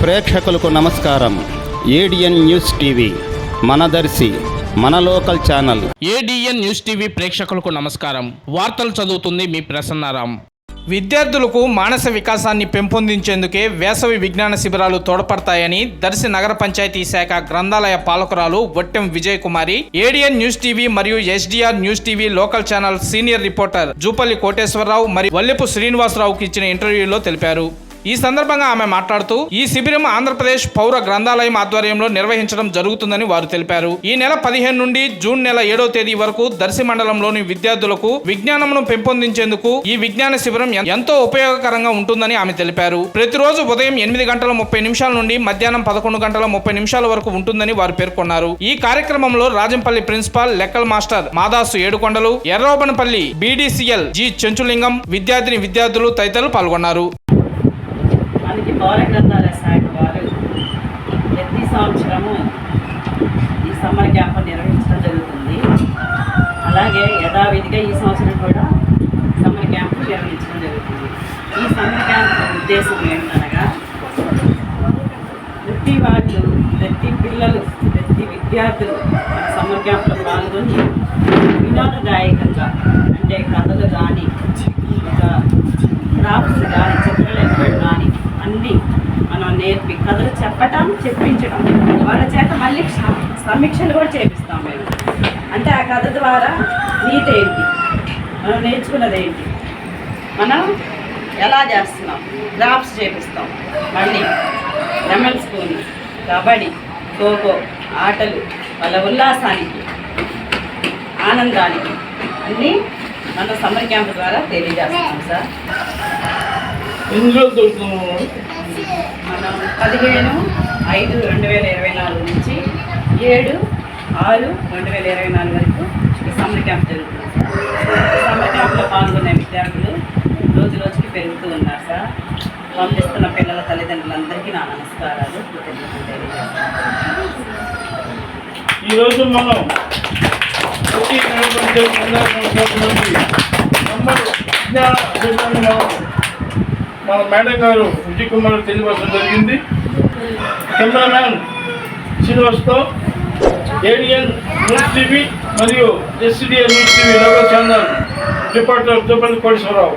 ప్రేక్షకులకు నమస్కారం. ADN news TV మనదర్శి మన local channel. ADN news TV ప్రేక్షకులకు నమస్కారం. వార్తలు చదువుతుంది మీ ప్రసన్నారాం. విద్యార్థులకు మానస వికాసాన్ని పెంపొందించేందుకే వేసవి విజ్ఞాన శిబిరాలు తోడ్పడతాయని దర్శి నగర పంచాయతీ శాఖ గ్రంథాలయ పాలకురాలు Vattem Vijay Kumari ADN news TV మరియు SDR news TV local channel senior reporter Jupalli Koteswararao మరియు వల్లెపు శ్రీనివాసరావుకి ఇచ్చిన ఇంటర్వ్యూలో తెలిపారు. ఈ సందర్భంగా ఆమె మాట్లాడుతూ ఈ శిబిరం ఆంధ్రప్రదేశ్ పౌర గ్రంథాలయం ఆధ్వర్యంలో నిర్వహించడం జరుగుతుందని వారు తెలిపారు. ఈ నెల 15 నుండి జూన్ నెల 7వ తేదీ వరకు దర్శి మండలంలోని విద్యార్థులకు విజ్ఞానమును పెంపొందించేందుకు ఈ విజ్ఞాన శిబిరం ఎంతో ఉపయోగకరంగా ఉంటుందని ఆమె తెలిపారు. ప్రతిరోజు ఉదయం 8:30 నుండి మధ్యాహ్నం 11:30 వరకు ఉంటుందని వారు పేర్కొన్నారు. ఈ కార్యక్రమంలో రాజంపల్లి ప్రిన్సిపాల్ లెక్కల మాస్టర్ మాదాసు ఏడుకొండలు, ఎర్రోబనపల్లి బీడీసీఎల్ జి చెంచులింగం, విద్యార్థులు తదితరులు పాల్గొన్నారు. మనకి పౌర గ్రంథాలయ శాఖ వారు ప్రతి సంవత్సరము ఈ సమ్మర్ క్యాంప్ నిర్వహించడం జరుగుతుంది. అలాగే యథావిధిగా ఈ సంవత్సరం కూడా సమ్మర్ క్యాంప్ నిర్వహించడం జరుగుతుంది. ఈ సమ్మర్ క్యాంప్ ఉద్దేశం ఏంటనగా ప్రతి పిల్లలు ప్రతి విద్యార్థులు సమ్మర్ క్యాంప్లో పాల్గొని వినోదదాయకంగా అంటే కథలు కానీ ఇంకా క్రాఫ్ట్స్ కానీ చిత్రలేఖలు కానీ అన్నీ మనం నేర్పి కథలు చెప్పించడం వాళ్ళ చేత మళ్ళీ సమీక్షలు కూడా చేపిస్తాం మేము. అంటే ఆ కథ ద్వారా నీతి ఏంటి, మనం నేర్చుకున్నది ఏంటి, మనం ఎలా చేస్తున్నాం, క్రాఫ్ట్స్ చేపిస్తాం. మళ్ళీ లెమన్ స్పూన్, కబడ్డీ, ఖోఖో ఆటలు వాళ్ళ ఉల్లాసానికి ఆనందానికి అన్నీ మనం సమ్మర్ క్యాంప్ ద్వారా తెలియజేస్తాం సార్. మనం 15/5/2024 నుంచి 7/6/2024 వరకు ఈ సమ్మర్ క్యాంప్ జరుగుతుంది సార్. సమ్మర్ క్యాంప్లో పాల్గొనే విద్యార్థులు రోజు రోజుకి పెరుగుతూ ఉన్నారు సార్. పంపిస్తున్న పిల్లల తల్లిదండ్రులందరికీ నా నమస్కారాలు, కృతజ్ఞతలు తెలియజేస్తాను. ఈరోజు మనం మన మేడం గారు విజయ్ కుమార్ తెలియవలసిన జరిగింది. కెమెరామ్యాన్ శ్రీనివాస్తో ఏడిఎన్ న్యూస్ టీవీ మరియు SDR news TV local channel reporter Jupalli Koteswararao.